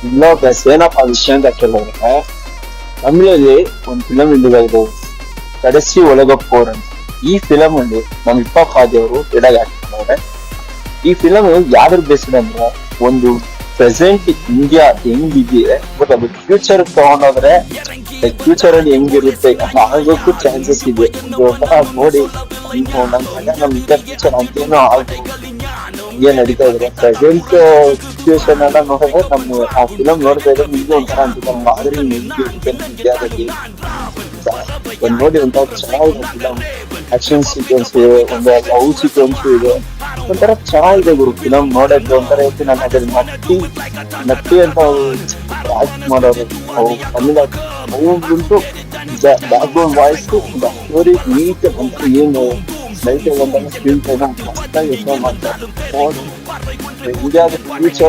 ಇನ್ನೊಬ್ಬ ಏನಪ್ಪ ವಿಷಯ ಅಂತ ಕೇಳಿದ್ರೆ, ತಮಿಳಲ್ಲಿ ಒಂದು ಫಿಲಂ ರಿಲೀಸ್ ಆಗಿದೆ, ಕಡೆಸಿ ಒಳಗಪ್ಪೋರ್ ಅಂತ. ಈ ಫಿಲಂ ಅಲ್ಲಿ ನಮ್ಮ ಇಪ್ಪಪ್ಪಾದಿ ಅವರು ಎಡಗ ಹಾಕ್ತಾರೆ. ಈ ಫಿಲಂ ಯಾವ್ದ್ರ ಬೇಸ್ಡ್ ಅಂದ್ರೆ, ಒಂದು ಪ್ರೆಸೆಂಟ್ ಇಂಡಿಯಾ ಹೆಂಗಿದೆ ಬಟ್ ಅದು ಫ್ಯೂಚರ್ ತಗೊಂಡೋದ್ರೆ ಫ್ಯೂಚರ್ ಅಲ್ಲಿ ಹೆಂಗಿರುತ್ತೆ ಆಗೋಕ್ಕೂ ಚಾನ್ಸಸ್ ಇದೆ. ಇದು ಒಂಥರ ನೋಡಿ ನಮ್ ಇಂಡಿಯಾ ಫ್ಯೂಚರ್ ಅಂತೇನೋ ಏನ್ ನಡೀತಾ ಇದ್ರೆ ಪ್ರೆಸೆಂಟ್ ಸಿಚುವೇಶನ್ ಎಲ್ಲ ನೋಡಿದ್ರೆ ನಮ್ಮ ಆ ಫಿಲಂ ನೋಡ್ತಾ ಇದ್ರೆ ನಿಮ್ಗೆ ಒಂಥರ ಅನ್ಸುತ್ತೆ ಆದ್ರೆ ಹೆಂಗಿರುತ್ತೆ ಇಂಡಿಯಾದಲ್ಲಿ. ಒಂದ್ ನೋಡಿ ಒಂಥರ ಚೆನ್ನಾಗಿದೆ ಫಿಲಂ. ಆಕ್ಷನ್ ಸೀಕ್ವೆನ್ಸ್ ಇದೆ, ಒಂದು ಲವ್ ಸೀಕ್ವೆನ್ಸ್ ಇದೆ, ಒಂಥರ ಚೆನ್ನಾಗಿದೆ ಗುರು ಫಿಲಂ ನೋಡಕ್ಕೆ. ಒಂಥರ ಐತಿ ನಾನು ಅದ್ರಲ್ಲಿ ನಟ್ಟಿ ನಟ್ಟಿ ಅಂತ ಆಕ್ಟ್ ಮಾಡೋರು ಅವ್ರು ಕನ್ನಡ ಅವ್ರಿಗಂತೂ back bone voice story neat ಅಂತ ಏನು ಲೈಟ್ ಬಂದಾಗ ಸ್ಕ್ರೀನ್ ಟೈಮ್ ಮಸ್ತಾಗಿ ಯೋಚನೆ ಮಾಡ್ತಾರೆ. ಇಂಡಿಯಾದ ಫ್ಯೂಚರ್